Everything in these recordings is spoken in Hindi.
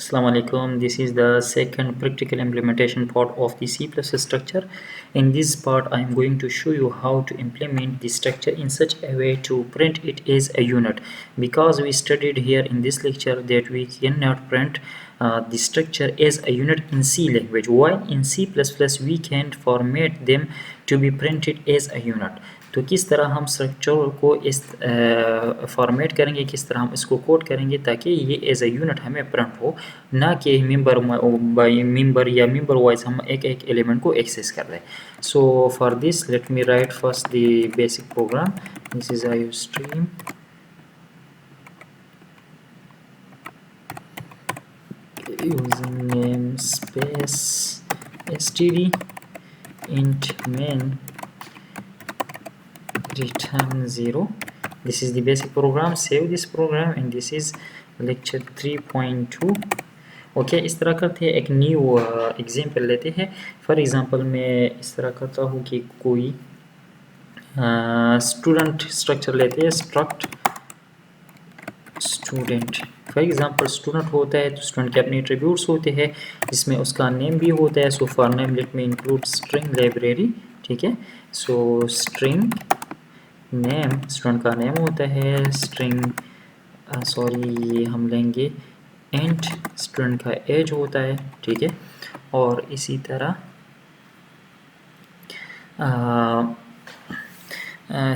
Assalamu alaikum. This is the second practical implementation part of the C++ structure. In this part, I am going to show you how to implement the structure in such a way to print it as a unit. Because we studied here in this lecture that we cannot print the structure as a unit in C language, while in C++ we can format them to be printed as a unit. तो किस तरह हम स्ट्रक्चर को इस फॉर्मेट करेंगे, किस तरह हम इसको कोड करेंगे ताकि ये एज ए यूनिट हमें प्रिंट हो, ना कि मेंबर बाय मेंबर या मेंबर वाइज हम एक एक एलिमेंट को एक्सेस कर दें. So for this let me right first the basic programme. This is IOStream. Using namespace std int main return 0. This is the basic program. Save this program and this is lecture 3.2. Okay इस तरह करते हैं. एक न्यू एग्जांपल लेते हैं. फॉर एग्जांपल मैं इस तरह करता हूँ कि कोई स्टूडेंट स्ट्रक्चर लेते हैं. Struct student. For example student होता है तो स्टूडेंट के अपने एट्रीब्यूट्स होते हैं जिसमें उसका नेम भी होता है. So for name let me include string library. ठीक है. सो स्ट्रिंग नेम स्टूडेंट का नेम होता है. स्ट्रिंग ये हम लेंगे इंट स्टूडेंट का एज होता है. ठीक है. और इसी तरह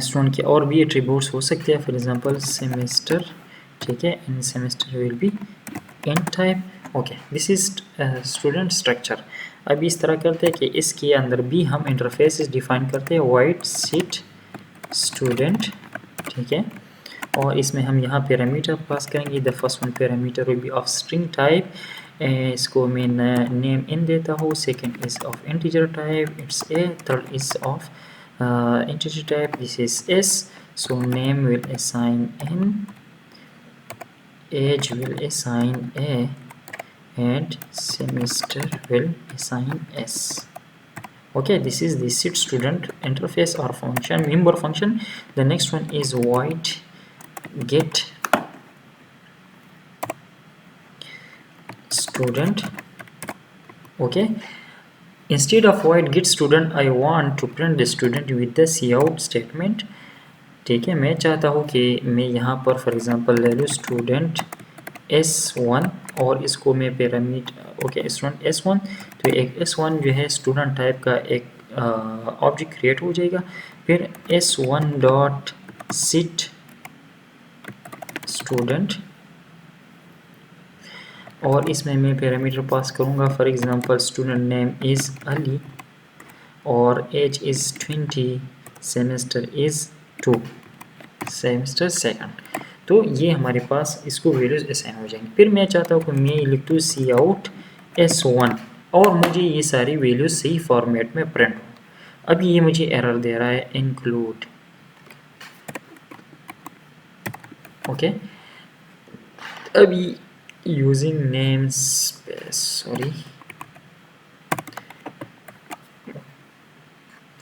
स्टूडेंट के और भी एट्रीब्यूट्स हो सकते हैं. For example semester. ठीक है. In semester will be int type. Okay this is student structure. अब इस तरह करते हैं कि इसके अंदर भी हम इंटरफेस डिफाइन करते हैं. Wide seat student. ठीक है. और इसमें हम यहाँ पैरामीटर पास करेंगे. The first one parameter will be of string type. इसको मैं नेम इन देता हूँ. Second is of integer type. It's a. Third is of integer type. This is S. So name will assign n, age will assign a, and semester will assign s. Okay, this is the sit student interface or function, member function. The next one is void get student. Okay, instead of void get student I want to print the student with the cout statement. ठीक है. मैं चाहता हूँ कि मैं यहाँ पर फॉर एग्जांपल ले लूँ स्टूडेंट S1 और इसको मैं पैरामीटर ओके स्टूडेंट S1. तो एक S1 जो है स्टूडेंट टाइप का एक ऑब्जेक्ट क्रिएट हो जाएगा. फिर S1 डॉट सिट स्टूडेंट और इसमें मैं पैरामीटर पास करूँगा. For example student name is Ali और age is 20. Semester is 2. Semester second. तो ये हमारे पास इसको वैल्यूज असाइन हो जाएंगे. फिर मैं चाहता हूँ कि मैं लिख दूँ cout S1 और मुझे ये सारी वैल्यूज सही फॉर्मेट में प्रिंट हो. अभी ये मुझे एरर दे रहा है इंक्लूड. ओके अभी यूजिंग नेम स्पेस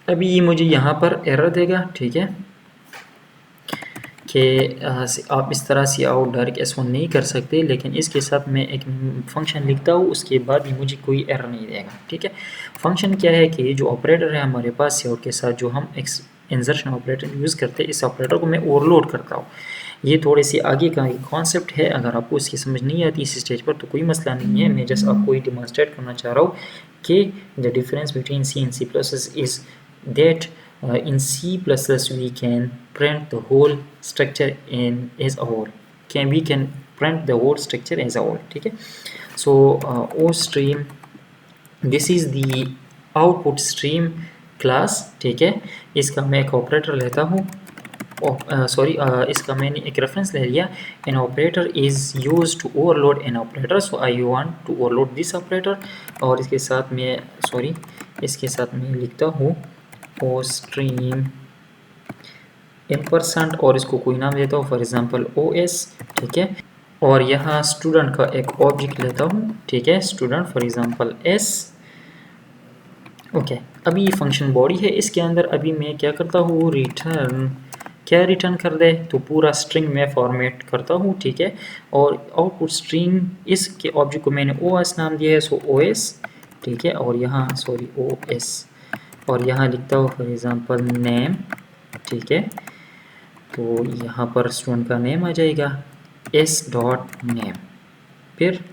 अभी ये मुझे यहाँ पर एरर देगा. ठीक है कि आप इस तरह से आउट डायरेक्ट S1 नहीं कर सकते, लेकिन इसके साथ मैं एक फंक्शन लिखता हूँ उसके बाद भी मुझे कोई एरर नहीं देगा. ठीक है. फंक्शन क्या है कि जो ऑपरेटर है हमारे पास से और के साथ जो हम इंसर्शन ऑपरेटर यूज़ करते हैं, इस ऑपरेटर को मैं ओवरलोड करता हूँ. ये थोड़े से आगे का कॉन्सेप्ट है. अगर आपको इसकी समझ नहीं आती इस स्टेज पर तो कोई मसला नहीं है. मैं जस्ट आपको ये डिमॉन्स्ट्रेट करना चाह रहा हूँ कि the difference between C and C++ is that in C++ we can print the whole structure as a whole. We can print the whole structure as a whole. ठीक है. So OStream, this is the output stream class. ठीक है. इसका मैं एक ऑपरेटर लेता हूँ. इसका मैंने एक रेफरेंस ले लिया. an operator is used to overload an operator, so I want to overload this operator. और इसके साथ मैं लिखता हूँ OStream % और इसको कोई नाम देता हूँ. For example OS. ठीक है. और यहाँ स्टूडेंट का एक ऑब्जेक्ट लेता हूँ. ठीक है. Student for example S. Okay अभी ये फंक्शन बॉडी है. इसके अंदर अभी मैं क्या करता हूँ रिटर्न क्या रिटर्न कर दे, तो पूरा स्ट्रिंग में फॉर्मेट करता हूँ, ठीक है। और आउटपुट स्ट्रिंग इसके ऑब्जेक्ट को मैंने ओएस नाम दिया है, सो ओएस, ठीक है। और यहाँ सॉरी ओएस, और यहाँ लिखता हूँ फॉर एग्जांपल नेम, ठीक है। तो यहाँ पर स्टूडेंट का नेम आ जाएगा एस डॉट नेम, फिर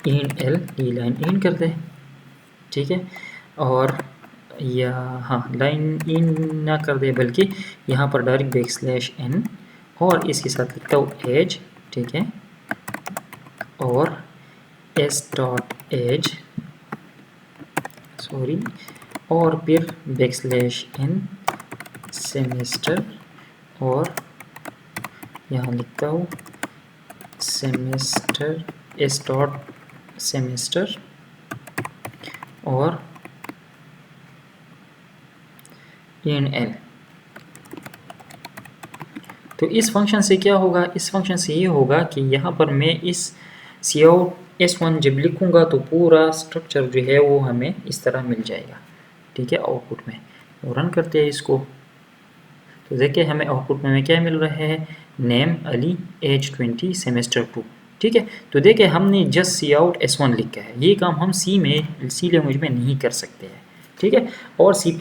इन एल, ये लाइन इन कर दे, ठीक है। और या हाँ, लाइन इन ना कर दे बल्कि यहाँ पर डायरेक्ट बैक स्लैश एन, और इसके साथ लिखता हूँ एज, ठीक है। और एस डॉट एज, सॉरी, और फिर बैक स्लैश एन सेमेस्टर, और यहाँ लिखता हूँ सेमेस्टर, एस डॉट सेमेस्टर, और इन एल। तो इस फंक्शन से क्या होगा, इस फंक्शन से ये होगा कि यहाँ पर मैं इस काउट S1 जब लिखूँगा तो पूरा स्ट्रक्चर जो है वो हमें इस तरह मिल जाएगा, ठीक है, आउटपुट में। तो रन करते हैं इसको, तो देखिए हमें आउटपुट में क्या मिल रहा है, नेम अली, एज 20, सेमेस्टर 2, ठीक है। तो देखिए हमने जस्ट काउट S1 लिखा है, ये काम हम सी लैंग्वेज में नहीं कर सकते हैं, ठीक है, और C++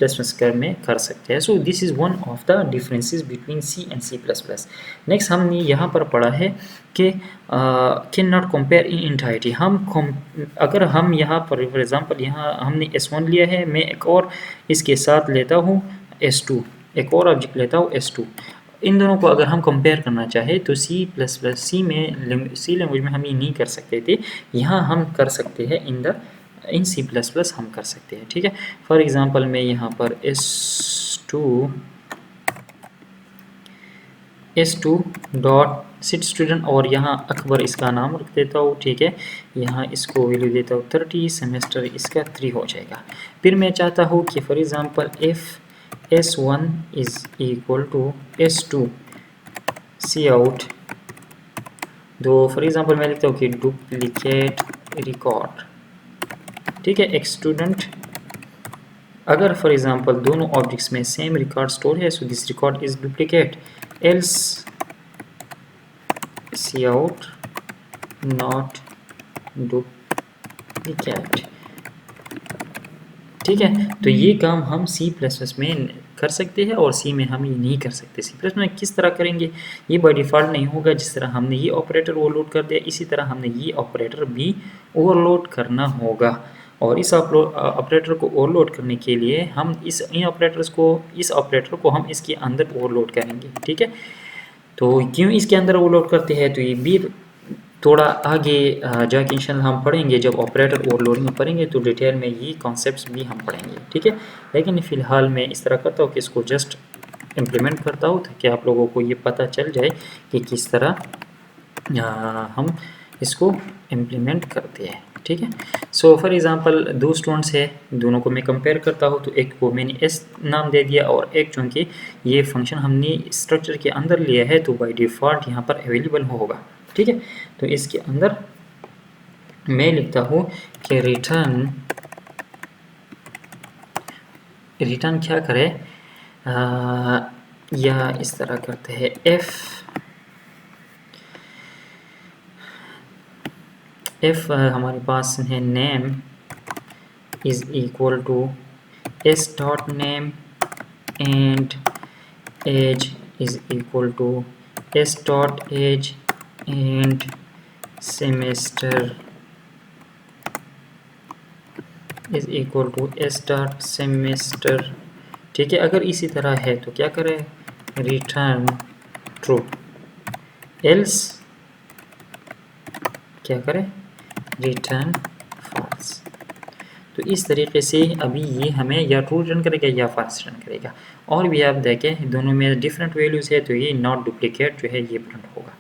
में कर सकते हैं। So this is one of the differences between C and C++। Next हमने यहाँ पर पढ़ा है कि can not compare in entirety. अगर हम यहाँ पर फॉर एग्जांपल यहाँ हमने S1 लिया है, मैं एक और इसके साथ लेता हूँ S2, एक और ऑब्जेक्ट लेता हूँ S2, इन दोनों को अगर हम कंपेयर करना चाहें तो C लैंग्वेज में हम ये नहीं कर सकते थे, यहाँ हम कर सकते हैं इन C++ हम कर सकते हैं, ठीक है। फॉर एग्जांपल मैं यहाँ पर S2 डॉट सिट स्टूडेंट, और यहाँ अकबर इसका नाम रख देता हूँ, ठीक है। यहाँ इसको वैल्यू देता हूँ 30, सेमेस्टर इसका 3 हो जाएगा। फिर मैं चाहता हूँ कि for example if S1 is equal to S2 काउट, तो फॉर एग्जांपल मैं लिखता हूँ कि डुप्लीकेट रिकॉर्ड, ठीक है, एक स्टूडेंट। अगर फॉर एग्जांपल दोनों ऑब्जेक्ट्स में सेम रिकॉर्ड स्टोर है, so this record is duplicate, else cout not duplicate, ठीक है। तो ये काम हम C++ में कर सकते हैं और C में हम ये नहीं कर सकते। C++ में किस तरह करेंगे, ये बाय डिफ़ॉल्ट नहीं होगा। जिस तरह हमने ये ऑपरेटर ओवरलोड कर दिया, इसी तरह हमने ये ऑपरेटर भी ओवरलोड करना होगा। और इस ऑपरेटर को ओवरलोड करने के लिए हम इस ऑपरेटर को हम इसके अंदर ओवरलोड करेंगे, ठीक है। तो क्यों इसके अंदर ओवरलोड करते हैं, तो ये भी थोड़ा आगे जाके इंशाल्लाह हम पढ़ेंगे, जब ऑपरेटर ओवरलोडिंग पढ़ेंगे तो डिटेल में ये कॉन्सेप्ट्स भी हम पढ़ेंगे, ठीक है। लेकिन फ़िलहाल मैं इस तरह करता हूँ कि इसको जस्ट इम्प्लीमेंट करता हूँ ताकि आप लोगों को ये पता चल जाए कि किस तरह हम इसको इम्प्लीमेंट करते हैं, ठीक है। सो फॉर एग्जांपल दो स्टूडेंट्स है, दोनों को मैं कंपेयर करता हूँ, तो एक को मैंने एस नाम दे दिया और एक चूँकि ये फंक्शन हमने स्ट्रक्चर के अंदर लिया है तो बाय डिफ़ॉल्ट यहाँ पर अवेलेबल होगा, ठीक है। तो इसके अंदर मैं लिखता हूँ कि रिटर्न क्या करे, या इस तरह करते हैं एफ हमारे पास है name is equal to S dot name and age is equal to S dot age and semester is equal to S dot semester, ठीक है। अगर इसी तरह है तो क्या करें, रिटर्न ट्रू, एल्स क्या करें, रिटर्न फॉल्स। तो इस तरीके से अभी ये हमें या ट्रू रिटर्न करेगा या फॉल्स रिटर्न करेगा। और भी आप देखें दोनों में डिफरेंट वैल्यूज़ है, तो ये नॉट डुप्लीकेट जो है ये प्रिंट होगा।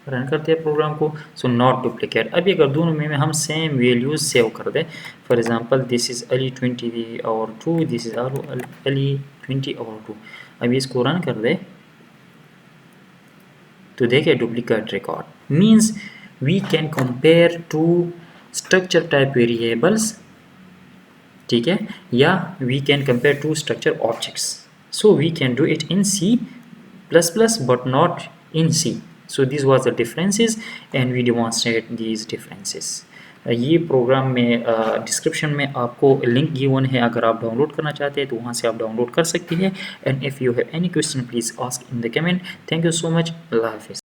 रन करते हैं प्रोग्राम को, सो नॉट डुप्लीकेट। अभी अगर दोनों में हम सेम वैल्यूज़ सेव कर दें, for example this is Ali 20 और 2, दिस इज़ अली 20 और 2, अभी इसको रन कर दे तो देखिए duplicate record means we can compare two structure type variables, ठीक है, या we can compare two structure objects, So we can do it in C++ but not in C. So these was the differences and we demonstrate these differences. ये प्रोग्राम में डिस्क्रिप्शन में आपको लिंक गिवन है, अगर आप डाउनलोड करना चाहते हैं तो वहाँ से आप डाउनलोड कर सकते हैं. And if you have any question please ask in the comment. Thank you so much. अल्लाह हाफिज़.